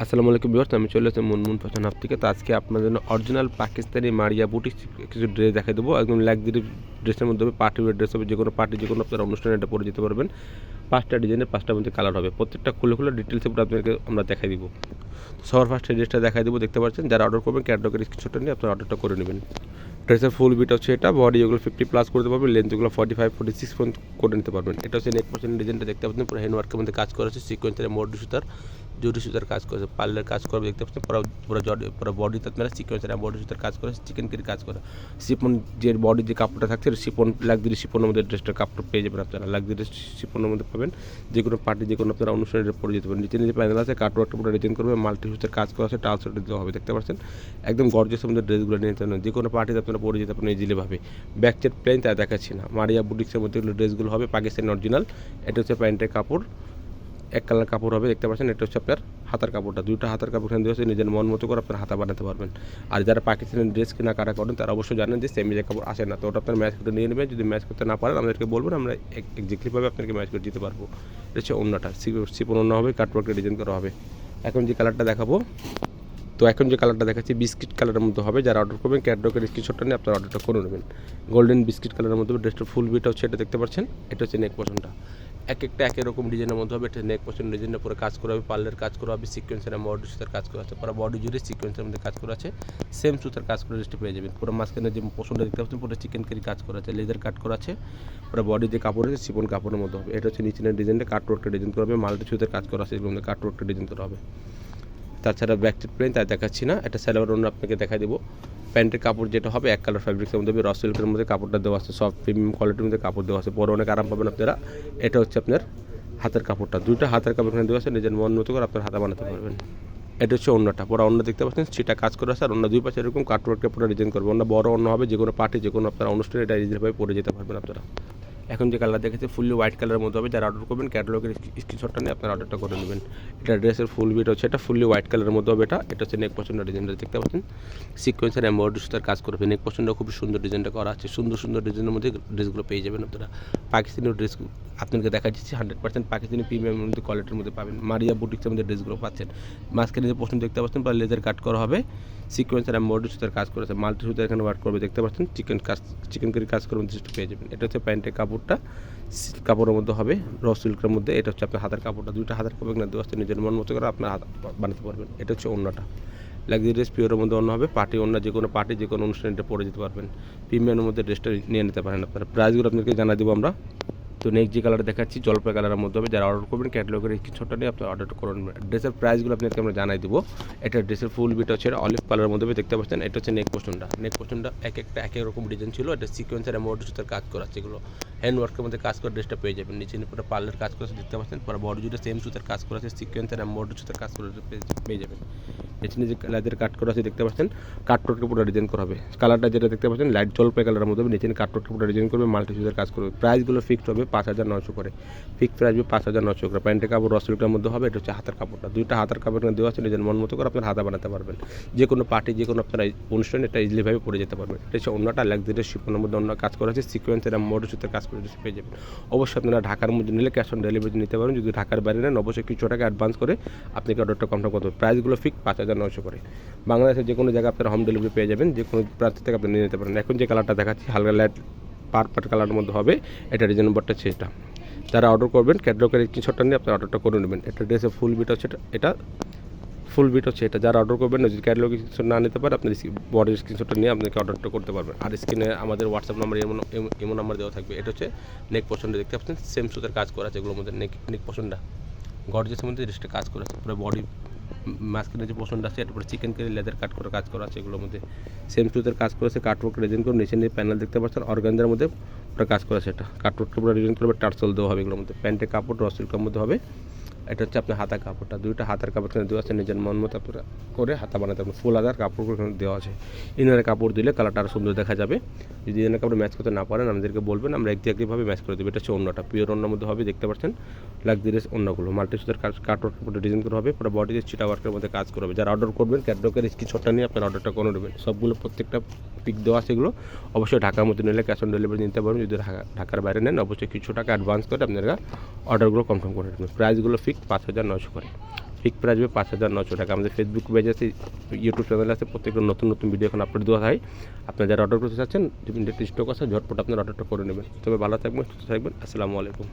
আসসালামু আলাইকুম ভিউয়ার্স, আমি চলে এসেছি মুনমুন ফ্যাশন হাব থেকে। তো আজকে আপনাদের জন্য অরিজিনাল পাকিস্তানি মারিয়া বুটিক কিছু ড্রেস দেখাই দেবো। একদম লাক্সারি ড্রেসের মধ্যে হবে, পার্টি ওয়্যার ড্রেস হবে, যে কোনো পার্টি যে কোনো আপনার অনুষ্ঠানে এটা পরে যেতে পারবেন। 5টা ডিজাইনের 5টার মধ্যে কালার হবে, প্রত্যেকটা খুলে খুলে ডিটেলসে পুরো আপনাদেরকে আমরা দেখাই দিব। সবার ফার্স্টে ড্রেসটা দেখাই দেবো, দেখতে পাচ্ছেন। যারা অর্ডার করবেন ক্যাটালগের স্ক্রিনশটটা নিয়ে আপনারা অর্ডারটা করে নেবেন। ড্রেসের ফুল বিট হচ্ছে এটা, বডি এগুলো 50+ করতে পারবেন, লেন্থ এগুলো 45-46 পর্যন্ত করে নিতে পারবেন। এটা হচ্ছে নেক পোর্শন ডিজাইনটা দেখতে পাচ্ছেন, পুরো হ্যান্ড ওয়ার্কের মধ্যে কাজ করা আছে, সিকোয়েন্সের মোড় সুতার জরি সুতার কাজ করেছে, পার্লের কাজ করবে দেখতে পাচ্ছেন। পুরো বডিতে আপনারা সিকোয়েন্সের এমব্রয়ডারি সুতার কাজ করে, চিকেন কারি কাজ করে, শিপন যে বডির যে কাপড়টা থাকছে শিপন, লাক্সারি শিপনের মধ্যে ড্রেসটার কাপড় পেয়ে যাবেন আপনারা, লাক্সারি শিপনের মধ্যে পাবেন। যে কোনো পার্টি যে কোনো আপনারা অনুষ্ঠানে পরে যেতে পারেন। নিচে নিচে প্যানেল আছে, কাটওয়ার্কটা পুরো ডিজাইন করবে, মাল্টি সুতার কাজ করা আছে, টালসটা দেওয়া হবে দেখতে পাচ্ছেন। একদম গর্জিয়াস মধ্যে ড্রেসগুলো নিয়ে নিতে পারেন, যে কোনো পার্টিতে আপনারা পরে যেতে পারেন ইজিলি ভাবে। ব্যাক চেট প্লেন তাই দেখাচ্ছি না, মারিয়া বুটিক্সের মধ্যে ড্রেসগুলো হবে পাকিস্তানি অরিজিনাল। এটা হচ্ছে প্যান্টের কাপড়, এক কালার কাপড় হবে দেখতে পাচ্ছেন। এটা হচ্ছে আপনার হাতার কাপড়টা, দুইটা হাতার কাপড় এখানে দিয়েছে, নিজের মন মতো করে আপনার হাতা বানাতে পারবেন। আর যারা পাকিস্তানি ড্রেস কেনা কাটা করেন তারা অবশ্যই জানেন যে সেমি কাপড় আসে না, তো ওটা আপনার ম্যাচ করতে নিয়ে নেবেন। যদি ম্যাচ করতে না পারেন আমাদেরকে বলবেন, আমরা এক্স্যাক্টলিভাবে আপনাকে ম্যাচ করে দিতে পারবো। এটা হচ্ছে ওন্নাটা, শিপন ওন্না হবে, কাটওয়ার্কের ডিজাইন করা হবে। এখন যে কালারটা দেখাবো, তো এখন যে কালারটা দেখাচ্ছি বিস্কিট কালারের মধ্যে হবে। যারা অর্ডার করবেন ক্যাটলগের স্ক্রিনশটটা নিয়ে আপনারা অর্ডারটা করে নেবেন। গোল্ডেন বিস্কিট কালারের মধ্যে ড্রেসটার ফুল বিটা হচ্ছে এটা দেখতে পাচ্ছেন। এটা হচ্ছে নেক পোর্শনটা, এক একটা এক রকম ডিজাইনের মধ্যে হবে। এটা নেক পোর্শন ডিজাইনের পুরো কাজ করা হবে, পার্লের কাজ করা হবে, সিকোয়েন্সের বডি সুতার কাজ করা আছে, পুরো বডি জুড়ে সিকোয়েন্সের মধ্যে কাজ করা আছে, সেম সুতার কাজ করে ড্রেসটা পেয়ে যাবেন। পুরো মাঝখানে যে পোর্শনটা দেখতে পাচ্ছেন পুরো চিকেন কারি কাজ করা আছে, লেজার কাট করা আছে, পুরো বডি যে কাপড় আছে শিপন কাপড়ের মধ্যে হবে। এটা হচ্ছে নিচের ডিজাইনটা কাটওয়ার্কটা ডিজাইন করা হবে, মাল্টি সুতার কাজ করা আছে, এগুলো মধ্যে কাটওয়ার্কটা ডিজাইন করা হবে। তাছাড়া ব্যাকটেড প্লেন তাই দেখাচ্ছি না, এটা সালোয়ার অন্য আপনাকে দেখাই দেবো। প্যান্টের কাপড় যেটা হবে এক কালার ফ্যাব্রিক্সের মধ্যে র সিল্কের মধ্যে কাপড়টা দেওয়া আছে, সফট প্রিমিয়াম কোয়ালিটির মধ্যে কাপড় দেওয়া আছে, পরে অনেক আরাম পাবেন আপনারা। এটা হচ্ছে আপনার হাতের কাপড়টা, দুইটা হাতের কাপড় এখানে দেওয়া আছে, নিজের মন মতো করে আপনার হাতা বানাতে পারবেন। এটা হচ্ছে অন্যটা, পুরো অন্য দেখতে পাচ্ছেন সেটা কাজ করে আছে, আর অন্য দুই পাশে এরকম কাটওয়ার্কটা পুরো ডিজাইন করবে। অন্য বড় অন্য হবে, যে কোনো পার্টি যে কোনো আপনার অনুষ্ঠানে এটা ইজিভাবে পরে যেতে পারবেন আপনারা। এখন যে কালার দেখেছি ফুললি হোয়াইট কালারের মধ্যে হবে। যারা অর্ডার করবেন ক্যাটালগের স্ক্রিনশটটা নিয়ে আপনারা অর্ডারটা করে নেবেন। এটা ড্রেসের ফুল বিট হচ্ছে, এটা ফুললি হোয়াইট কালারের মধ্যে হবে। এটা হচ্ছে নেক পোর্শনটা ডিজাইনটা দেখতে পাচ্ছেন, সিকোয়েন্সের এমব্রয়ডারি সুতার কাজ করবে। নেক পোর্শনটা খুব সুন্দর ডিজাইনটা করা আছে, সুন্দর সুন্দর ডিজাইনের মধ্যে ড্রেসগুলো পেয়ে যাবেন আপনারা। পাকিস্তানি ড্রেস আপনাকে দেখা যাচ্ছে 100% পাকিস্তানি প্রিমিয়াম মধ্যে কোয়ালিটির মধ্যে পাবেন। মারিয়া বুটিক্সের মধ্যে ড্রেসগুলো পাচ্ছেন। মাঝখানে যে পোর্শন দেখতে পাচ্ছেন বা লেজার কাট করা হবে, সিকোয়েন্সের এমব্রয়ডারি সুতার কাজ করেছে, মাল্টি সুতার এখানে ওয়ার্ক করবে দেখতে পাচ্ছেন, চিকেন কারি কাজ করবেন ড্রেসটা পেয়ে যাবেন। এটা হচ্ছে প্যান্টের কাপড়টা, কাপড়ের মধ্যে হবে র সিল্কের মধ্যে। এটা হচ্ছে আপনার হাতের কাপড়টা, দুইটা হাতের কাপড় এখানে দেওয়া আছে, নিজের মন মতো করে আপনার হাত বানাতে পারবেন। এটা হচ্ছে অন্যটা, লাক্সারি ড্রেস পিওরের মধ্যে অন্য হবে, পার্টি অন্য যে কোনো পার্টি যে কোনো অনুষ্ঠানে এটা পরে যেতে পারবেন। প্রিমিয়ামের মধ্যে ড্রেসটা নিয়ে নিতে পারেন আপনারা। প্রাইসগুলো আপনাদেরকে জানা দেবো আমরা। তো নেক্সট যে কালার দেখাচ্ছি জলপাই কালারের মধ্যে হবে। যারা অর্ডার করবেন ক্যাটালগের স্ক্রিনশটটা নিয়ে আপনার অর্ডারটা করে নেবেন। ড্রেসের প্রাইসগুলো আপনাদেরকে আমরা জানাই দেবো। এটা ড্রেসের ফুল বিট হচ্ছে অলিভ কালারের মধ্যে দেখতে পাচ্ছেন। এটা হচ্ছে নেক পোর্শনটা এক একটা এক এক রকম ডিজাইন ছিল। এটা সিকোয়েন্সের এমব্রয়ডারি সুতার কাজ করা আছে, এগুলো হ্যান্ড ওয়ার্কের মধ্যে কাজ করে ড্রেসটা পেয়ে যাবেন। নিচে পুরো পার্লের কাজ করেছে দেখতে পাচ্ছেন, পুরো বডি জুড়ে সেম সুতার কাজ করা আছে, সিকোয়েন্সের এমব্রয়ডারি সুতার কাজ করে পেয়ে যাবেন। নিচে নিচে লেজার কাট করা আছে দেখতে পাচ্ছেন, কাটওয়ার্কের পুরো ডিজাইন করা হবে। কালারটা যেটা দেখতে পাচ্ছেন লাইট জলপাই কালারের মধ্যে হবে, নিচে কাটওয়ার্কের পুরো ডিজাইন করবে, মাল্টি সুতার কাজ করবে। প্রাইসগুলো ফিক্সড হবে 5,900 করে, ফিক্স প্রাইস হবে 5,900 করে। প্যান্টের কাপড় রসিলটার মধ্যে হবে। এটা হচ্ছে হাতের কাপড়টা, দুইটা হাতের কাপড় দেওয়া আছে, নিজের মন মতো করে আপনার হাতা বানাতে পারবেন। যে কোনো পার্টি যে কোনো আপনার অনুষ্ঠানে এটা ইজিলিভাবে পরে যেতে পারবেন। এটা হচ্ছে অন্যটা লাক্সারি শিপনের মধ্যে অন্য কাজ করা আছে, সিকোয়েন্সের এমব্রয়ডারি সুতার কাজ করে পেয়ে যাবেন। অবশ্যই আপনারা ঢাকার মধ্যে নিলে ক্যাশ অন ডেলিভারি নিতে পারেন। যদি ঢাকার বাইরে নেন অবশ্যই কিছু টাকা অ্যাডভান্স করে আপনাকে অর্ডারটা কনফার্ম করতে হবে। প্রাইসগুলো ফিক্স 5,900 করে। বাংলাদেশের যে কোনো জায়গায় আপনারা হোম ডেলিভারি পেয়ে যাবেন, যে কোনো প্রান্ত থেকে আপনি নিয়ে নিতে পারেন। এখন যে কালারটা দেখাচ্ছি হালকা লাইট পার্পল কালারের মধ্যে হবে। এটা ডিজাইন নম্বরটা হচ্ছে এটা। যারা অর্ডার করবেন ক্যাটালগের স্ক্রিনশটটা নিয়ে আপনার অর্ডারটা করে নেবেন। এটা ড্রেসের ফুল বিট হচ্ছে এটা ফুল বিট হচ্ছে এটা। যারা অর্ডার করবেন যদি ক্যাটালগ স্ক্রিনশট না নিতে পারে আপনি বডির স্ক্রিনশটটা নিয়ে আপনাকে অর্ডারটা করতে পারবেন। আর স্ক্রিনে আমাদের হোয়াটসঅ্যাপ নাম্বার এমন নাম্বার দেওয়া থাকবে। এটা হচ্ছে নেক পোর্শনটা দেখতে পাচ্ছেন, সেম সুতার কাজ করা আছে, এগুলোর মধ্যে নেক পোর্শনটা গর্জিয়াসের মধ্যে ড্রেসটা কাজ করা আছে, পুরো বডি মাঝখানে যে পোর্শনটা আছে এটা পুরো চিকেন কারি লেদার কাট করে কাজ করা আছে, এগুলোর মধ্যে সেম সুতার কাজ করেছে, কাটওয়ার্ক ডিজাইন করে নিচে নিয়ে প্যানেল দেখতে পাচ্ছেন অর্গানজার মধ্যে পুরো কাজ করা আছে। এটা কাটওয়ার্কটা পুরো ডিজাইন করবে, টার্সেল দেওয়া হবে এগুলোর মধ্যে। প্যান্টের কাপড় র সিল্কের মধ্যে হবে। এটা হচ্ছে আপনার হাতার কাপড়টা, দুইটা হাতার কাপড় এখানে দেওয়া আছে, নিজের মন মতো আপনারা করে হাতা বানাতে পারবেন। ফুল হাতার কাপড় এখানে দেওয়া আছে। ইনারের কাপড় দিলে কালারটা আরও সুন্দর দেখা যাবে। যদি ইনারের কাপড় ম্যাচ করতে না পারেন আমাদেরকে বলবেন, আমরা এক্স্যাক্টলিভাবে ম্যাচ করে দেবো। এটা হচ্ছে অন্যটা, পিওর অন্যর মধ্যে হবে দেখতে পাচ্ছেন, লাক্সারিয়াস অন্যগুলো মাল্টি সুতার কাটওয়ার্ক কাপড়ে ডিজাইন করা হবে, পুরো বডিতে চিটা ওয়ার্কের মধ্যে কাজ করবে। যারা অর্ডার করবেন ক্যাটালগের স্ক্রিনশটটা নিয়ে আপনার অর্ডারটা করে নেবেন। সবগুলো প্রত্যেকটা পিক দেওয়া আছে, এগুলো অবশ্যই ঢাকার মধ্যে নিলে ক্যাশ অন ডেলিভারি নিতে পারবেন। যদি ঢাকার বাইরে নেন অবশ্যই কিছু টাকা অ্যাডভান্স করে আপনারা অর্ডারগুলো কনফার্ম করে নেবেন। প্রাইসগুলো ফিক্স 5,900 করে। ফিক্স প্রাইস হবে 5,900 টাকা। আমাদের ফেসবুক পেজ আছে, ইউটিউব চ্যানেল আছে, প্রত্যেকটা নতুন নতুন ভিডিও এখন আপলোড দেওয়া হয়। আপনারা যারা অর্ডার করতে চাচ্ছেন, ইমিডিয়েট স্টক আছে, ঝটপট আপনার অর্ডারটা করে নেবেন। তবে ভালো থাকবেন, সুস্থ থাকবেন। আসসালামু আলাইকুম।